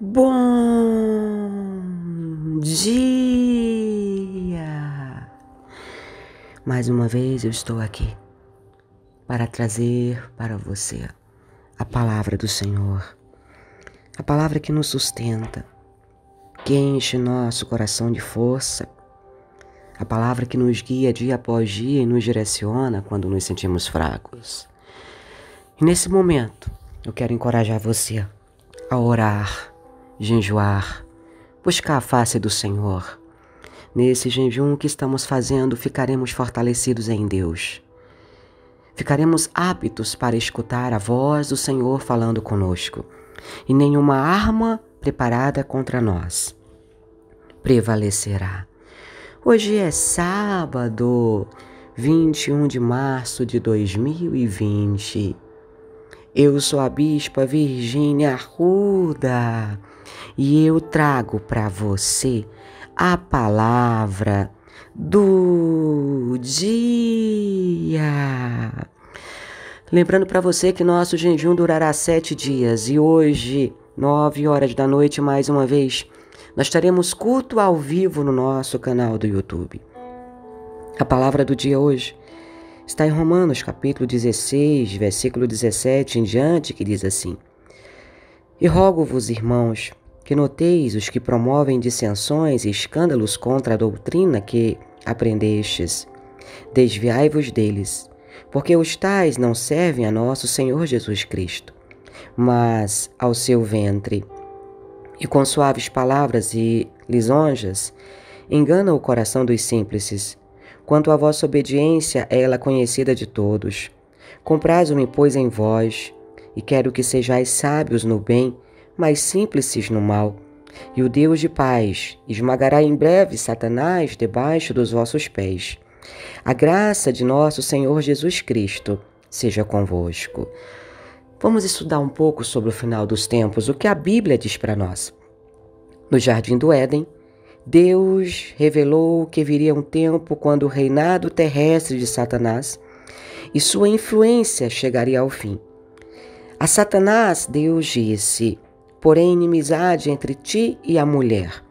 Bom dia! Mais uma vez eu estou aqui para trazer para você a palavra do Senhor, a palavra que nos sustenta, que enche nosso coração de força, a palavra que nos guia dia após dia e nos direciona quando nos sentimos fracos. E nesse momento eu quero encorajar você a orar, jejuar, buscar a face do Senhor. Nesse jejum que estamos fazendo, ficaremos fortalecidos em Deus. Ficaremos aptos para escutar a voz do Senhor falando conosco, e nenhuma arma preparada contra nós prevalecerá. Hoje é sábado, 21 de março de 2020. Eu sou a Bispa Virgínia Arruda e eu trago para você a palavra do dia. Lembrando para você que nosso jejum durará 7 dias e hoje, 9 horas da noite, mais uma vez, nós teremos culto ao vivo no nosso canal do YouTube. A palavra do dia hoje está em Romanos, capítulo 16, versículo 17 em diante, que diz assim: E rogo-vos, irmãos, que noteis os que promovem dissensões e escândalos contra a doutrina que aprendestes. Desviai-vos deles, porque os tais não servem a nosso Senhor Jesus Cristo, mas ao seu ventre. E com suaves palavras e lisonjas enganam o coração dos simples. Quanto à vossa obediência, é ela conhecida de todos. Comprazo-me, pois, em vós, e quero que sejais sábios no bem, mas simples no mal. E o Deus de paz esmagará em breve Satanás debaixo dos vossos pés. A graça de nosso Senhor Jesus Cristo seja convosco. Vamos estudar um pouco sobre o final dos tempos, o que a Bíblia diz para nós. No Jardim do Éden, Deus revelou que viria um tempo quando o reinado terrestre de Satanás e sua influência chegaria ao fim. A Satanás, Deus disse: porém, inimizade entre ti e a mulher,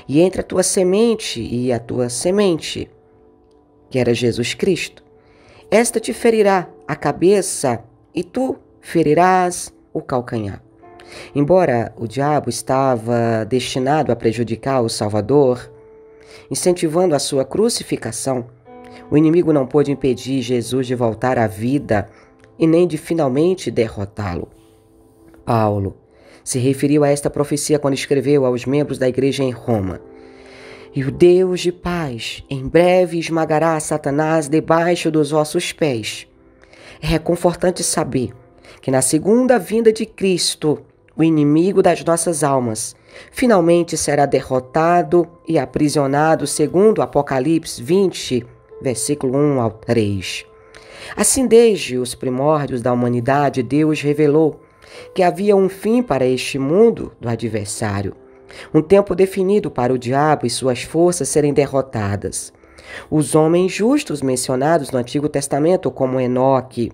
e entre a tua semente e a tua semente, que era Jesus Cristo. Esta te ferirá a cabeça e tu ferirás o calcanhar. Embora o diabo estava destinado a prejudicar o Salvador, incentivando a sua crucificação, o inimigo não pôde impedir Jesus de voltar à vida e nem de finalmente derrotá-lo. Paulo se referiu a esta profecia quando escreveu aos membros da igreja em Roma: E o Deus de paz em breve esmagará Satanás debaixo dos vossos pés. É reconfortante saber que na segunda vinda de Cristo, o inimigo das nossas almas finalmente será derrotado e aprisionado, segundo Apocalipse 20, versículo 1 ao 3. Assim, desde os primórdios da humanidade, Deus revelou que havia um fim para este mundo do adversário, um tempo definido para o diabo e suas forças serem derrotadas. Os homens justos mencionados no Antigo Testamento, como Enoque,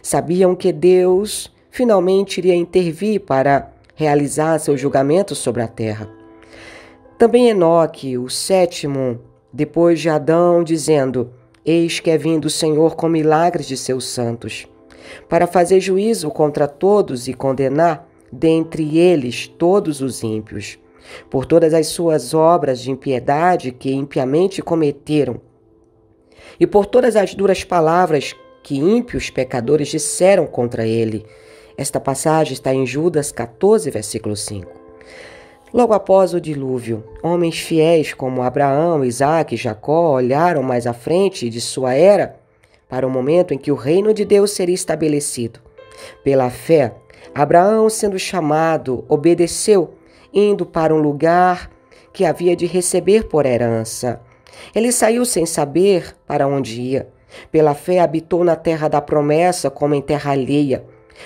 sabiam que Deus finalmente iria intervir para realizar seu julgamento sobre a terra. Também Enoque, o sétimo, depois de Adão, dizendo: Eis que é vindo o Senhor com milagres de seus santos, para fazer juízo contra todos e condenar dentre eles todos os ímpios, por todas as suas obras de impiedade que impiamente cometeram, e por todas as duras palavras que ímpios pecadores disseram contra ele. Esta passagem está em Judas 14, versículo 5. Logo após o dilúvio, homens fiéis como Abraão, Isaque e Jacó olharam mais à frente de sua era para o momento em que o reino de Deus seria estabelecido. Pela fé, Abraão, sendo chamado, obedeceu, indo para um lugar que havia de receber por herança. Ele saiu sem saber para onde ia. Pela fé, habitou na terra da promessa como em terra alheia,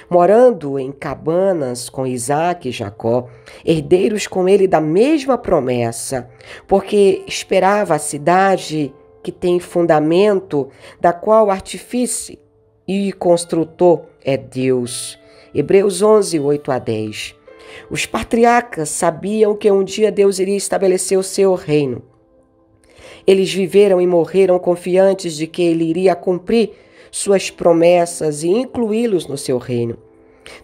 morando em cabanas com Isaque e Jacó, herdeiros com ele da mesma promessa, porque esperava a cidade que tem fundamento, da qual artífice e construtor é Deus. Hebreus 11, 8 a 10. Os patriarcas sabiam que um dia Deus iria estabelecer o seu reino. Eles viveram e morreram confiantes de que ele iria cumprir suas promessas e incluí-los no seu reino.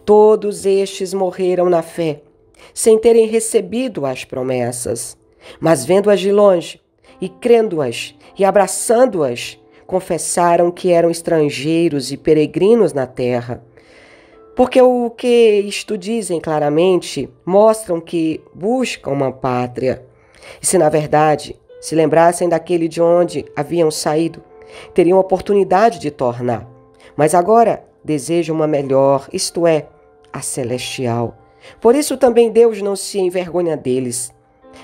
Todos estes morreram na fé, sem terem recebido as promessas, mas vendo-as de longe e crendo-as e abraçando-as, confessaram que eram estrangeiros e peregrinos na terra. Porque o que isto dizem claramente mostram que buscam uma pátria. E se na verdade se lembrassem daquele de onde haviam saído, teriam oportunidade de tornar. Mas agora desejam uma melhor, isto é, a celestial. Por isso também Deus não se envergonha deles,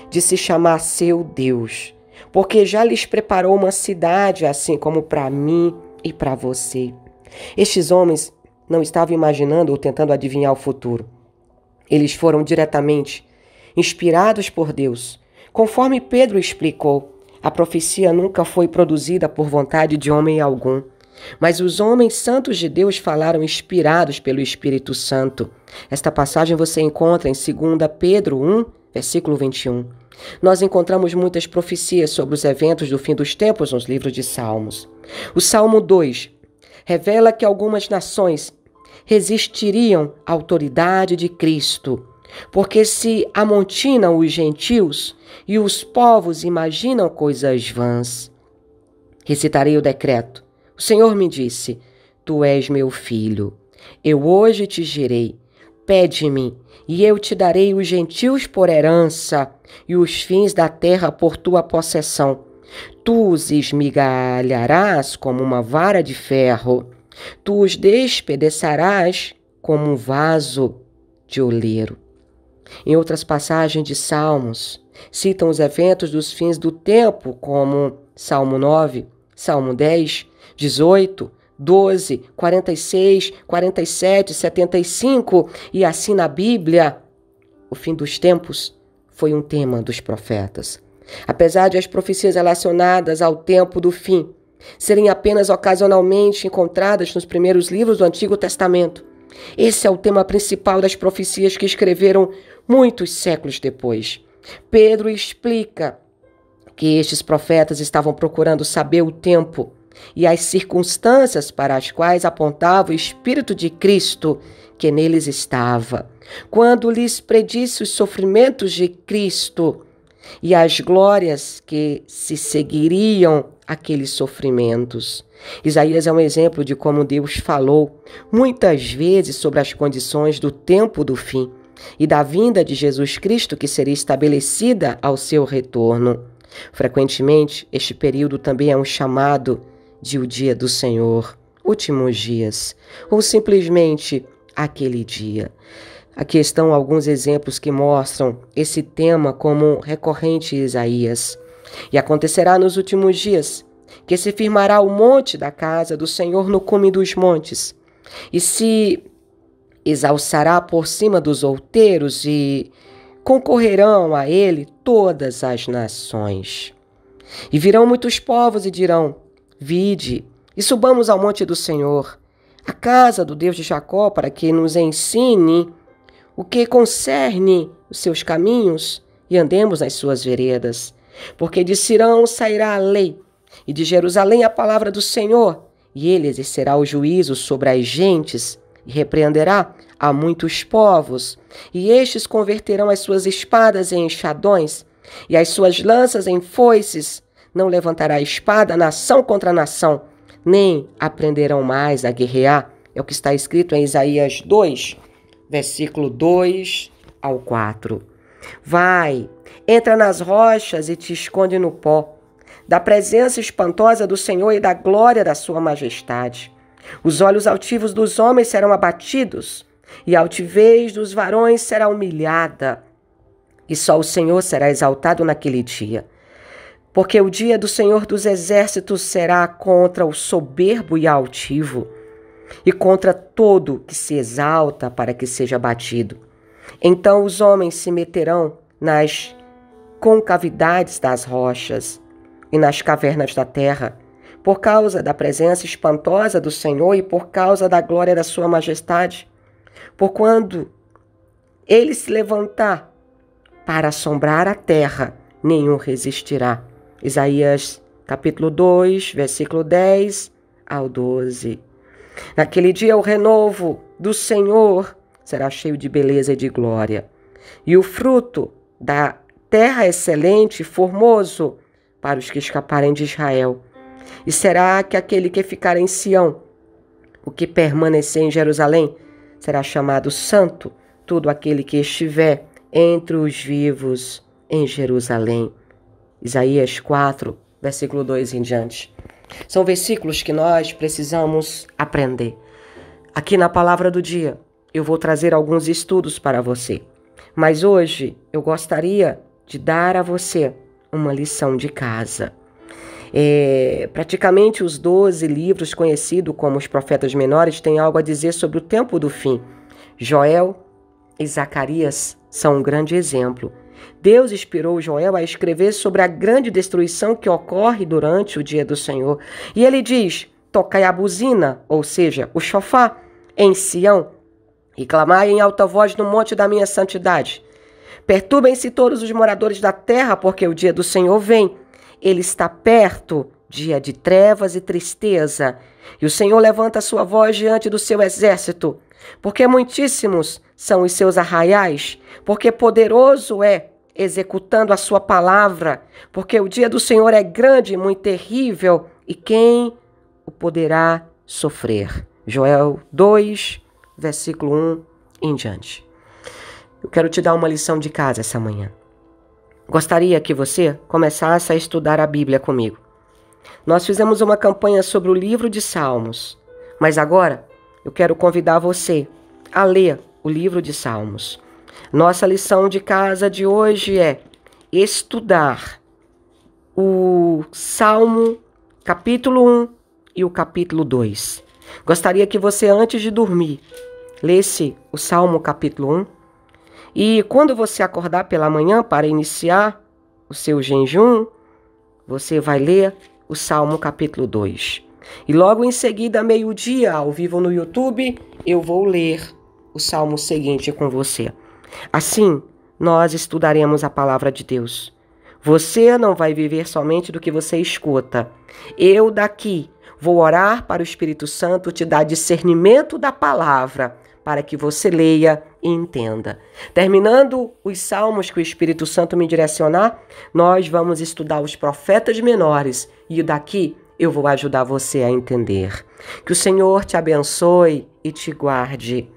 de se chamar seu Deus, porque já lhes preparou uma cidade, assim como para mim e para você. Estes homens não estavam imaginando ou tentando adivinhar o futuro. Eles foram diretamente inspirados por Deus. Conforme Pedro explicou, a profecia nunca foi produzida por vontade de homem algum, mas os homens santos de Deus falaram inspirados pelo Espírito Santo. Esta passagem você encontra em 2 Pedro 1, versículo 21. Nós encontramos muitas profecias sobre os eventos do fim dos tempos nos livros de Salmos. O Salmo 2 revela que algumas nações resistiriam à autoridade de Cristo, porque se amontinam os gentios e os povos imaginam coisas vãs. Recitarei o decreto. O Senhor me disse: Tu és meu filho. Eu hoje te gerei. Pede-me, e eu te darei os gentios por herança e os fins da terra por tua possessão. Tu os esmigalharás como uma vara de ferro. Tu os despedaçarás como um vaso de oleiro. Em outras passagens de Salmos, citam os eventos dos fins do tempo, como Salmo 9, Salmo 10, 18, 12, 46, 47, 75, e assim na Bíblia, o fim dos tempos foi um tema dos profetas. Apesar de as profecias relacionadas ao tempo do fim serem apenas ocasionalmente encontradas nos primeiros livros do Antigo Testamento, esse é o tema principal das profecias que escreveram muitos séculos depois. Pedro explica que estes profetas estavam procurando saber o tempo e as circunstâncias para as quais apontava o Espírito de Cristo que neles estava, quando lhes predisse os sofrimentos de Cristo e as glórias que se seguiriam àqueles sofrimentos. Isaías é um exemplo de como Deus falou muitas vezes sobre as condições do tempo do fim e da vinda de Jesus Cristo que seria estabelecida ao seu retorno. Frequentemente, este período também é um chamado de o dia do Senhor, últimos dias, ou simplesmente aquele dia. Aqui estão alguns exemplos que mostram esse tema como recorrente em Isaías. E acontecerá nos últimos dias que se firmará o monte da casa do Senhor no cume dos montes, e se exalçará por cima dos outeiros, e concorrerão a ele todas as nações. E virão muitos povos e dirão: Vide, e subamos ao monte do Senhor, a casa do Deus de Jacó, para que nos ensine o que concerne os seus caminhos e andemos nas suas veredas. Porque de Cirão sairá a lei, e de Jerusalém a palavra do Senhor, e ele exercerá o juízo sobre as gentes, e repreenderá a muitos povos, e estes converterão as suas espadas em enxadões, e as suas lanças em foices. Não levantará espada nação contra nação, nem aprenderão mais a guerrear. É o que está escrito em Isaías 2, versículo 2 ao 4. Vai, entra nas rochas e te esconde no pó, da presença espantosa do Senhor e da glória da sua majestade. Os olhos altivos dos homens serão abatidos, e a altivez dos varões será humilhada, e só o Senhor será exaltado naquele dia. Porque o dia do Senhor dos exércitos será contra o soberbo e altivo, e contra todo que se exalta para que seja abatido. Então os homens se meterão nas concavidades das rochas e nas cavernas da terra, por causa da presença espantosa do Senhor e por causa da glória da sua majestade. Porquanto ele se levantar para assombrar a terra, nenhum resistirá. Isaías capítulo 2, versículo 10 ao 12. Naquele dia o renovo do Senhor será cheio de beleza e de glória, e o fruto da terra excelente e formoso para os que escaparem de Israel. E será que aquele que ficar em Sião, o que permanecer em Jerusalém, será chamado santo, todo aquele que estiver entre os vivos em Jerusalém. Isaías 4, versículo 2 em diante. São versículos que nós precisamos aprender. Aqui na Palavra do Dia, eu vou trazer alguns estudos para você. Mas hoje eu gostaria de dar a você uma lição de casa. Praticamente os 12 livros conhecidos como os profetas menores têm algo a dizer sobre o tempo do fim. Joel e Zacarias são um grande exemplo. Deus inspirou Joel a escrever sobre a grande destruição que ocorre durante o dia do Senhor. E ele diz: tocai a buzina, ou seja, o chofá, em Sião, e clamai em alta voz no monte da minha santidade. Perturbem-se todos os moradores da terra, porque o dia do Senhor vem. Ele está perto, dia de trevas e tristeza. E o Senhor levanta a sua voz diante do seu exército, porque muitíssimos são os seus arraiais, porque poderoso é executando a sua palavra, porque o dia do Senhor é grande e muito terrível, e quem o poderá sofrer? Joel 2, versículo 1 em diante. Eu quero te dar uma lição de casa essa manhã. Gostaria que você começasse a estudar a Bíblia comigo. Nós fizemos uma campanha sobre o livro de Salmos, mas agora eu quero convidar você a ler o livro de Salmos. Nossa lição de casa de hoje é estudar o Salmo capítulo 1 e o capítulo 2. Gostaria que você, antes de dormir, lesse o Salmo capítulo 1. E quando você acordar pela manhã para iniciar o seu jejum, você vai ler o Salmo capítulo 2. E logo em seguida, meio-dia, ao vivo no YouTube, eu vou ler o Salmo seguinte com você. Assim, nós estudaremos a palavra de Deus. Você não vai viver somente do que você escuta. Eu daqui vou orar para o Espírito Santo te dar discernimento da palavra, para que você leia e entenda. Terminando os salmos que o Espírito Santo me direcionar, nós vamos estudar os profetas menores e daqui eu vou ajudar você a entender. Que o Senhor te abençoe e te guarde.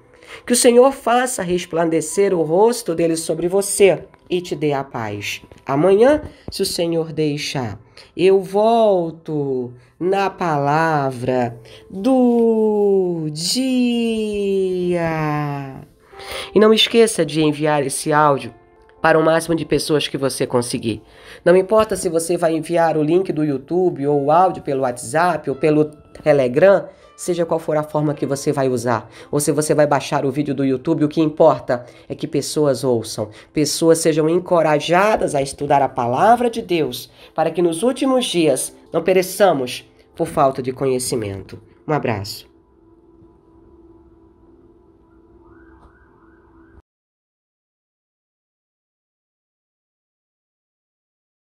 Que o Senhor faça resplandecer o rosto dele sobre você e te dê a paz. Amanhã, se o Senhor deixar, eu volto na palavra do dia. E não esqueça de enviar esse áudio para o máximo de pessoas que você conseguir. Não importa se você vai enviar o link do YouTube ou o áudio pelo WhatsApp ou pelo Telegram, seja qual for a forma que você vai usar, ou se você vai baixar o vídeo do YouTube, o que importa é que pessoas ouçam, pessoas sejam encorajadas a estudar a palavra de Deus, para que nos últimos dias não pereçamos por falta de conhecimento. Um abraço.